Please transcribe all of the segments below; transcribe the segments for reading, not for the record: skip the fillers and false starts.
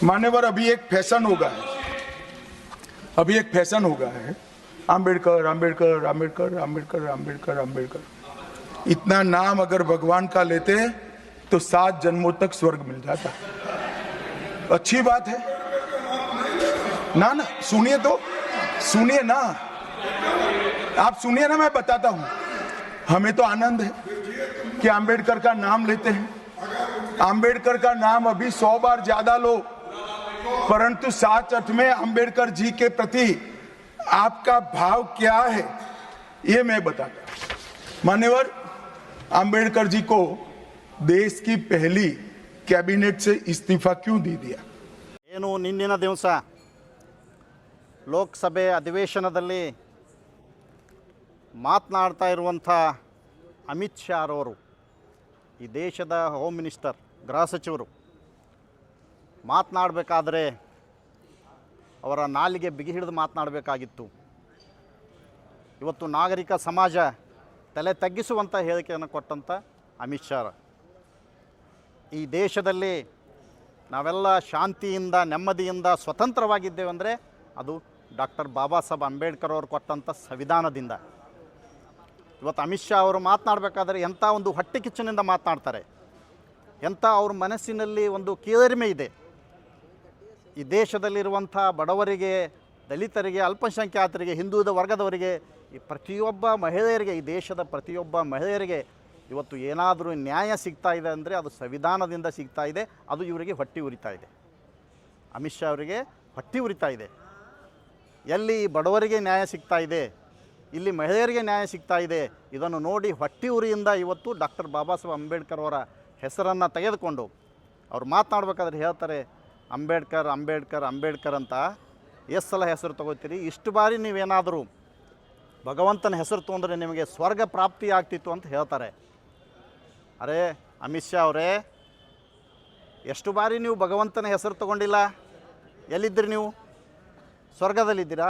मान्यवर, अभी एक फैशन हो गया है, आम्बेडकर आम्बेडकर आम्बेडकर आम्बेडकर आम्बेडकर आम्बेडकर। इतना नाम अगर भगवान का लेते तो 7 जन्मों तक स्वर्ग मिल जाता। अच्छी बात है ना? सुनिए तो, सुनिए ना, आप सुनिए ना, मैं बताता हूं। हमें तो आनंद है कि आम्बेडकर का नाम लेते हैं। आम्बेडकर का नाम अभी 100 बार ज्यादा लो, परंतु साच अर्थ में आम्बेडकर जी के प्रति आपका भाव क्या है ये मैं बताता। मान्यवर, आम्बेडकर जी को देश की पहली कैबिनेट से इस्तीफा क्यों दे दिया? ಏನು ನಿನ್ನಿನ ದಿವಸ ಲೋಕಸಭೆ ಅಧಿವೇಶನದಲ್ಲಿ ಮಾತನಾಡ್ತಾ ಇರುವಂಥ ಅಮಿತ್ ಶಾ ಅವರು, ಈ ದೇಶದ ಹೋಮ್ ಮಿನಿಸ್ಟರ್, ಗೃಹ ಸಚಿವರು, ಮಾತನಾಡಬೇಕಾದ್ರೆ ಅವರ ನಾಲಿಗೆ ಬಿಗಿ ಹಿಡಿದು ಮಾತನಾಡಬೇಕಾಗಿತ್ತು. ಇವತ್ತು ನಾಗರಿಕ ಸಮಾಜ ತಲೆ ತಗ್ಗಿಸುವಂಥ ಹೇಳಿಕೆಯನ್ನು ಕೊಟ್ಟಂಥ ಅಮಿತ್ ಶಾ, ಈ ದೇಶದಲ್ಲಿ ನಾವೆಲ್ಲ ಶಾಂತಿಯಿಂದ, ನೆಮ್ಮದಿಯಿಂದ, ಸ್ವತಂತ್ರವಾಗಿದ್ದೇವೆ ಅಂದರೆ ಅದು ಡಾಕ್ಟರ್ ಬಾಬಾ ಸಾಹೇಬ್ ಅಂಬೇಡ್ಕರ್ ಅವರು ಕೊಟ್ಟಂಥ ಸಂವಿಧಾನದಿಂದ. ಇವತ್ತು ಅಮಿತ್ ಶಾ ಅವರು ಮಾತನಾಡಬೇಕಾದ್ರೆ ಎಂಥ ಒಂದು ಹೊಟ್ಟೆ ಕಿಚ್ಚನಿಂದ ಮಾತನಾಡ್ತಾರೆ, ಎಂಥ ಅವ್ರ ಮನಸ್ಸಿನಲ್ಲಿ ಒಂದು ಕೀಳರಿಮೆ ಇದೆ. ಈ ದೇಶದಲ್ಲಿರುವಂಥ ಬಡವರಿಗೆ, ದಲಿತರಿಗೆ, ಅಲ್ಪಸಂಖ್ಯಾತರಿಗೆ, ಹಿಂದುಳಿದ ವರ್ಗದವರಿಗೆ, ಈ ಪ್ರತಿಯೊಬ್ಬ ಮಹಿಳೆಯರಿಗೆ, ಈ ದೇಶದ ಪ್ರತಿಯೊಬ್ಬ ಮಹಿಳೆಯರಿಗೆ ಇವತ್ತು ಏನಾದರೂ ನ್ಯಾಯ ಸಿಗ್ತಾ ಇದೆ ಅಂದರೆ ಅದು ಸಂವಿಧಾನದಿಂದ ಸಿಗ್ತಾ ಇದೆ. ಅದು ಇವರಿಗೆ ಹೊಟ್ಟೆ ಉರಿತಾ ಇದೆ, ಅಮಿತ್ ಶಾ ಅವರಿಗೆ ಹೊಟ್ಟೆ ಉರಿತಾ ಇದೆ. ಎಲ್ಲಿ ಬಡವರಿಗೆ ನ್ಯಾಯ ಸಿಗ್ತಾ ಇದೆ, ಇಲ್ಲಿ ಮಹಿಳೆಯರಿಗೆ ನ್ಯಾಯ ಸಿಗ್ತಾ ಇದೆ, ಇದನ್ನು ನೋಡಿ ಹೊಟ್ಟೆ ಉರಿಯಿಂದ ಇವತ್ತು ಡಾಕ್ಟರ್ ಬಾಬಾ ಸಾಹೇಬ್ ಅಂಬೇಡ್ಕರ್ ಅವರ ಹೆಸರನ್ನು ತೆಗೆದುಕೊಂಡು ಅವ್ರು ಮಾತನಾಡಬೇಕಾದ್ರೆ ಹೇಳ್ತಾರೆ, ಅಂಬೇಡ್ಕರ್ ಅಂಬೇಡ್ಕರ್ ಅಂಬೇಡ್ಕರ್ ಅಂತ ಎಷ್ಟು ಸಲ ಹೆಸರು ತಗೋತೀರಿ? ಇಷ್ಟು ಬಾರಿ ನೀವೇನಾದರೂ ಭಗವಂತನ ಹೆಸರು ತೊಗೊಂಡ್ರೆ ನಿಮಗೆ ಸ್ವರ್ಗ ಪ್ರಾಪ್ತಿ ಆಗ್ತಿತ್ತು ಅಂತ ಹೇಳ್ತಾರೆ. ಅರೆ ಅಮಿತ್ ಶಾ ಅವರೇ, ಎಷ್ಟು ಬಾರಿ ನೀವು ಭಗವಂತನ ಹೆಸರು ತೊಗೊಂಡಿಲ್ಲ? ಎಲ್ಲಿದ್ದೀರಿ ನೀವು? ಸ್ವರ್ಗದಲ್ಲಿದ್ದೀರಾ?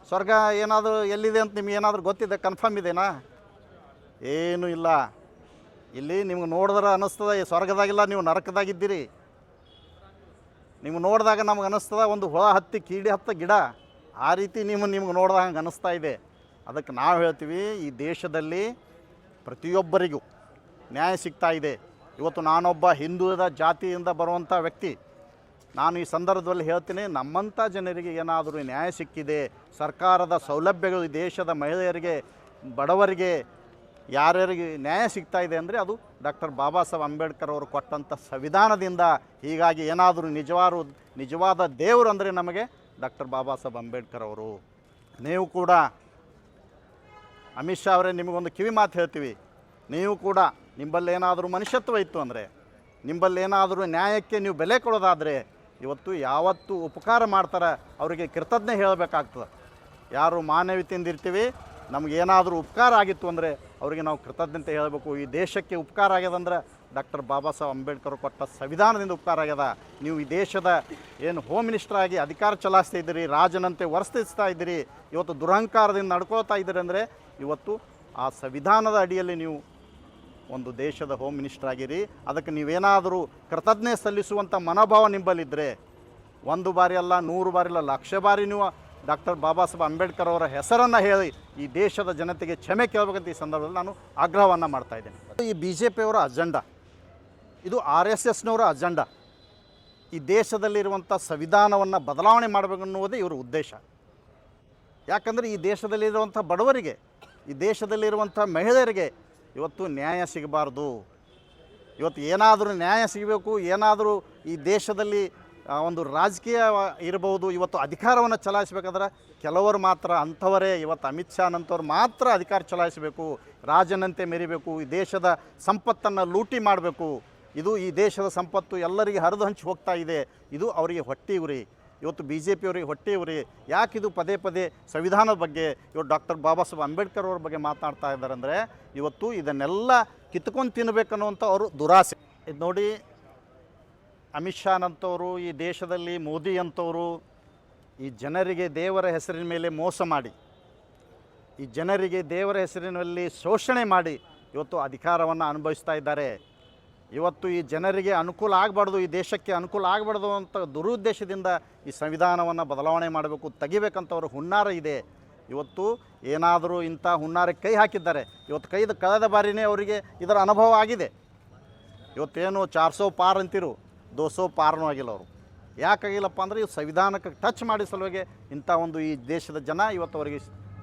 ಸ್ವರ್ಗ ಏನಾದರೂ ಎಲ್ಲಿದೆ ಅಂತ ನಿಮ್ಗೆ ಏನಾದರೂ ಗೊತ್ತಿದೆ? ಕನ್ಫರ್ಮ್ ಇದೆನಾ? ಏನೂ ಇಲ್ಲ. ಇಲ್ಲಿ ನಿಮ್ಗೆ ನೋಡಿದ್ರೆ ಅನ್ನಿಸ್ತದೆ ಈ ಸ್ವರ್ಗದಾಗಿಲ್ಲ, ನೀವು ನರಕದಾಗಿದ್ದೀರಿ. ನಿಮ್ಗೆ ನೋಡಿದಾಗ ನಮ್ಗೆ ಅನ್ನಿಸ್ತದ ಒಂದು ಹುಳ ಹತ್ತಿ ಕೀಡಿ ಹತ್ತ ಗಿಡ, ಆ ರೀತಿ ನಿಮ್ಗೆ ನೋಡಿದಾಗ ಹಂಗೆ ಅನ್ನಿಸ್ತಾ ಇದೆ. ಅದಕ್ಕೆ ನಾವು ಹೇಳ್ತೀವಿ, ಈ ದೇಶದಲ್ಲಿ ಪ್ರತಿಯೊಬ್ಬರಿಗೂ ನ್ಯಾಯ ಸಿಗ್ತಾ ಇದೆ. ಇವತ್ತು ನಾನೊಬ್ಬ ಹಿಂದುಳಿದ ಜಾತಿಯಿಂದ ಬರುವಂಥ ವ್ಯಕ್ತಿ, ನಾನು ಈ ಸಂದರ್ಭದಲ್ಲಿ ಹೇಳ್ತೀನಿ, ನಮ್ಮಂಥ ಜನರಿಗೆ ಏನಾದರೂ ನ್ಯಾಯ ಸಿಕ್ಕಿದೆ, ಸರ್ಕಾರದ ಸೌಲಭ್ಯಗಳು ಈ ದೇಶದ ಮಹಿಳೆಯರಿಗೆ, ಬಡವರಿಗೆ, ಯಾರ್ಯಾರಿಗೆ ನ್ಯಾಯ ಸಿಗ್ತಾ ಇದೆ ಅಂದರೆ ಅದು ಡಾಕ್ಟರ್ ಬಾಬಾ ಸಾಹೇಬ್ ಅಂಬೇಡ್ಕರ್ ಅವರು ಕೊಟ್ಟಂಥ ಸಂವಿಧಾನದಿಂದ. ಹೀಗಾಗಿ ಏನಾದರೂ ನಿಜವಾದ ದೇವರು ಅಂದರೆ ನಮಗೆ ಡಾಕ್ಟರ್ ಬಾಬಾ ಸಾಹೇಬ್ ಅಂಬೇಡ್ಕರ್ ಅವರು. ನೀವು ಕೂಡ ಅಮಿತ್ ಶಾ ಅವರೇ, ನಿಮಗೊಂದು ಕಿವಿ ಮಾತು ಹೇಳ್ತೀವಿ, ನೀವು ಕೂಡ ನಿಂಬಲ್ಲೇನಾದರೂ ಮನುಷ್ಯತ್ವ ಇತ್ತು ಅಂದರೆ, ನಿಂಬಲ್ಲೇನಾದರೂ ನ್ಯಾಯಕ್ಕೆ ನೀವು ಬೆಲೆ ಕೊಡೋದಾದರೆ, ಇವತ್ತು ಯಾವತ್ತು ಉಪಕಾರ ಮಾಡ್ತಾರೆ ಅವರಿಗೆ ಕೃತಜ್ಞ ಹೇಳಬೇಕಾಗ್ತದೆ. ಯಾರು ಮಾನವೀಯತೆಯಿಂದ ಇರ್ತೀವಿ, ನಮಗೇನಾದರೂ ಉಪಕಾರ ಆಗಿತ್ತು ಅಂದರೆ ಅವರಿಗೆ ನಾವು ಕೃತಜ್ಞತೆ ಹೇಳಬೇಕು. ಈ ದೇಶಕ್ಕೆ ಉಪಕಾರ ಆಗ್ಯದಂದ್ರೆ ಡಾಕ್ಟರ್ ಬಾಬಾ ಸಾಹೇಬ್ ಅಂಬೇಡ್ಕರ್ ಕೊಟ್ಟ ಸಂವಿಧಾನದಿಂದ ಉಪಕಾರ ಆಗ್ಯದ. ನೀವು ಈ ದೇಶದ ಏನು ಹೋಮ್ ಮಿನಿಸ್ಟರ್ ಆಗಿ ಅಧಿಕಾರ ಚಲಾಯಿಸ್ತಾ ಇದ್ದೀರಿ, ರಾಜನಂತೆ ವರ್ತಿಸ್ತಾ ಇದ್ದೀರಿ, ಇವತ್ತು ದುರಹಂಕಾರದಿಂದ ನಡ್ಕೊಳ್ತಾ ಇದ್ದೀರಿ ಅಂದರೆ ಇವತ್ತು ಆ ಸಂವಿಧಾನದ ಅಡಿಯಲ್ಲಿ ನೀವು ಒಂದು ದೇಶದ ಹೋಮ್ ಮಿನಿಸ್ಟರ್ ಆಗಿರಿ. ಅದಕ್ಕೆ ನೀವೇನಾದರೂ ಕೃತಜ್ಞತೆ ಸಲ್ಲಿಸುವಂಥ ಮನೋಭಾವ ನಿಂಬಲ್ಲಿದ್ದರೆ, 1 ಬಾರಿ ಅಲ್ಲ, 100 ಬಾರಿ ಅಲ್ಲ, 1,00,000 ಬಾರಿ ನೀವು ಡಾಕ್ಟರ್ ಬಾಬಾ ಸಾಹೇಬ್ ಅಂಬೇಡ್ಕರ್ ಅವರ ಹೆಸರನ್ನು ಹೇಳಿ ಈ ದೇಶದ ಜನತೆಗೆ ಕ್ಷಮೆ ಕೇಳಬೇಕಂತ ಈ ಸಂದರ್ಭದಲ್ಲಿ ನಾನು ಆಗ್ರಹವನ್ನು ಮಾಡ್ತಾಯಿದ್ದೇನೆ. ಈ BJP ಅವರ ಅಜೆಂಡಾ, ಇದು RSSನವರ ಅಜೆಂಡಾ. ಈ ದೇಶದಲ್ಲಿರುವಂಥ ಸಂವಿಧಾನವನ್ನು ಬದಲಾವಣೆ ಮಾಡಬೇಕನ್ನುವುದೇ ಇವರ ಉದ್ದೇಶ. ಯಾಕಂದರೆ ಈ ದೇಶದಲ್ಲಿರುವಂಥ ಬಡವರಿಗೆ, ಈ ದೇಶದಲ್ಲಿರುವಂಥ ಮಹಿಳೆಯರಿಗೆ ಇವತ್ತು ನ್ಯಾಯ ಸಿಗಬಾರ್ದು. ಇವತ್ತು ಏನಾದರೂ ನ್ಯಾಯ ಸಿಗಬೇಕು, ಏನಾದರೂ ಈ ದೇಶದಲ್ಲಿ ಒಂದು ರಾಜಕೀಯ ಇರಬಹುದು, ಇವತ್ತು ಅಧಿಕಾರವನ್ನು ಚಲಾಯಿಸಬೇಕಾದ್ರೆ ಕೆಲವರು ಮಾತ್ರ, ಅಂಥವರೇ ಇವತ್ತು ಅಮಿತ್ ಶಾನಂತವ್ರು ಮಾತ್ರ ಅಧಿಕಾರ ಚಲಾಯಿಸಬೇಕು, ರಾಜನಂತೆ ಮೆರಿಬೇಕು, ಈ ದೇಶದ ಸಂಪತ್ತನ್ನು ಲೂಟಿ ಮಾಡಬೇಕು, ಇದು ಈ ದೇಶದ ಸಂಪತ್ತು ಎಲ್ಲರಿಗೆ ಹರಿದು ಹಂಚಿ ಹೋಗ್ತಾ ಇದೆ, ಇದು ಅವರಿಗೆ ಹೊಟ್ಟೆ ಉರಿ. ಇವತ್ತು BJP ಅವರಿಗೆ ಹೊಟ್ಟೆ ಉರಿ. ಯಾಕಿದು ಪದೇ ಪದೇ ಸಂವಿಧಾನದ ಬಗ್ಗೆ, ಇವತ್ತು ಡಾಕ್ಟರ್ ಬಾಬಾ ಸಾಹೇಬ್ ಅಂಬೇಡ್ಕರ್ ಅವ್ರ ಬಗ್ಗೆ ಮಾತನಾಡ್ತಾ ಇದ್ದಾರೆ ಅಂದರೆ ಇವತ್ತು ಇದನ್ನೆಲ್ಲ ಕಿತ್ಕೊಂಡು ತಿನ್ನಬೇಕನ್ನುವಂಥ ಅವರು ದುರಾಸೆ. ಇದು ನೋಡಿ, ಅಮಿತ್ ಶಾನಂತವರು, ಈ ದೇಶದಲ್ಲಿ ಮೋದಿ ಅಂಥವರು ಈ ಜನರಿಗೆ ದೇವರ ಹೆಸರಿನ ಮೇಲೆ ಮೋಸ ಮಾಡಿ, ಈ ಜನರಿಗೆ ದೇವರ ಹೆಸರಿನಲ್ಲಿ ಶೋಷಣೆ ಮಾಡಿ ಇವತ್ತು ಅಧಿಕಾರವನ್ನು ಅನುಭವಿಸ್ತಾ ಇದ್ದಾರೆ. ಇವತ್ತು ಈ ಜನರಿಗೆ ಅನುಕೂಲ ಆಗಬಾರ್ದು, ಈ ದೇಶಕ್ಕೆ ಅನುಕೂಲ ಆಗಬಾರ್ದು ಅಂತ ದುರುದ್ದೇಶದಿಂದ ಈ ಸಂವಿಧಾನವನ್ನು ಬದಲಾವಣೆ ಮಾಡಬೇಕು, ತೆಗಿಬೇಕಂತ ಅವ್ರ ಹುನ್ನಾರ ಇದೆ. ಇವತ್ತು ಏನಾದರೂ ಇಂಥ ಹುನ್ನಾರಕ್ಕೆ ಕೈ ಹಾಕಿದ್ದಾರೆ. ಇವತ್ತು ಕಳೆದ ಬಾರಿನೇ ಅವರಿಗೆ ಇದರ ಅನುಭವ ಆಗಿದೆ. ಇವತ್ತೇನು 400 ಪಾರ್ ಅಂತಿರು, 200 ಪಾರ್ನೂ ಆಗಿಲ್ಲ ಅವರು. ಯಾಕಾಗಿಲ್ಲಪ್ಪ ಅಂದರೆ ಇವು ಸಂವಿಧಾನಕ್ಕೆ ಟಚ್ ಮಾಡಿ ಸಲುವಾಗಿ ಇಂಥ ಒಂದು ಈ ದೇಶದ ಜನ ಇವತ್ತು ಅವರಿಗೆ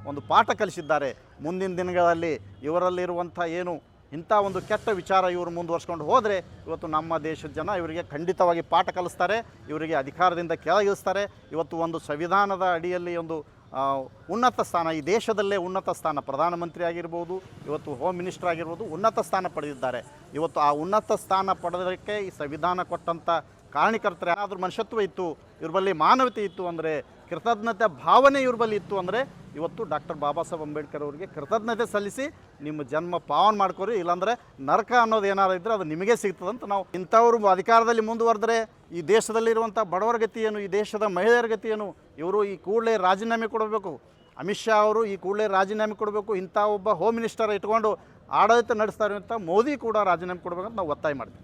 ಒಂದು ಪಾಠ ಕಲಿಸಿದ್ದಾರೆ. ಮುಂದಿನ ದಿನಗಳಲ್ಲಿ ಇವರಲ್ಲಿರುವಂಥ ಏನು ಇಂಥ ಒಂದು ಕೆಟ್ಟ ವಿಚಾರ ಇವರು ಮುಂದುವರ್ಸ್ಕೊಂಡು ಹೋದರೆ ಇವತ್ತು ನಮ್ಮ ದೇಶದ ಜನ ಇವರಿಗೆ ಖಂಡಿತವಾಗಿ ಪಾಠ ಕಲಿಸ್ತಾರೆ, ಇವರಿಗೆ ಅಧಿಕಾರದಿಂದ ಕೆಳಗಿಳಿಸ್ತಾರೆ. ಇವತ್ತು ಒಂದು ಸಂವಿಧಾನದ ಅಡಿಯಲ್ಲಿ ಒಂದು ಉನ್ನತ ಸ್ಥಾನ, ಈ ದೇಶದಲ್ಲೇ ಉನ್ನತ ಸ್ಥಾನ, ಪ್ರಧಾನಮಂತ್ರಿ ಆಗಿರ್ಬೋದು, ಇವತ್ತು ಹೋಮ್ ಮಿನಿಸ್ಟರ್ ಆಗಿರ್ಬೋದು, ಉನ್ನತ ಸ್ಥಾನ ಪಡೆದಿದ್ದಾರೆ. ಇವತ್ತು ಆ ಉನ್ನತ ಸ್ಥಾನ ಪಡೆದಕ್ಕೆ ಈ ಸಂವಿಧಾನ ಕೊಟ್ಟಂಥ ಕಾರಣಕರ್ತರು ಏನಾದರೂ ಮನುಷ್ಯತ್ವ ಇತ್ತು, ಇವ್ರ ಬಳಿ ಮಾನವತೆ ಇತ್ತು ಅಂದರೆ, ಕೃತಜ್ಞತೆ ಭಾವನೆ ಇವ್ರ ಬಳಿ ಇತ್ತು ಅಂದರೆ ಇವತ್ತು ಡಾಕ್ಟರ್ ಬಾಬಾ ಸಾಹೇಬ್ ಅಂಬೇಡ್ಕರ್ ಅವರಿಗೆ ಕೃತಜ್ಞತೆ ಸಲ್ಲಿಸಿ ನಿಮ್ಮ ಜನ್ಮ ಪಾವನ ಮಾಡ್ಕೊರಿ. ಇಲ್ಲಾಂದರೆ ನರಕ ಅನ್ನೋದು ಏನಾರು ಇದ್ದರೆ ಅದು ನಿಮಗೆ ಸಿಗ್ತದಂತ ನಾವು. ಇಂಥವ್ರು ಅಧಿಕಾರದಲ್ಲಿ ಮುಂದುವರೆದ್ರೆ ಈ ದೇಶದಲ್ಲಿರುವಂಥ ಬಡವರ ಗತಿ ಏನು, ಈ ದೇಶದ ಮಹಿಳೆಯರ ಗತಿ ಏನು? ಇವರು ಈ ಕೂಡಲೇ ರಾಜೀನಾಮೆ ಕೊಡಬೇಕು. ಅಮಿತ್ ಶಾ ಅವರು ಈ ಕೂಡಲೇ ರಾಜೀನಾಮೆ ಕೊಡಬೇಕು. ಇಂಥ ಒಬ್ಬ ಹೋಮ್ ಮಿನಿಸ್ಟರ್ ಇಟ್ಕೊಂಡು ಆಡಳಿತ ನಡೆಸ್ತಾರೆ ಅಂತ ಮೋದಿ ಕೂಡ ರಾಜೀನಾಮೆ ಕೊಡಬೇಕಂತ ನಾವು ಒತ್ತಾಯ ಮಾಡ್ತೀವಿ.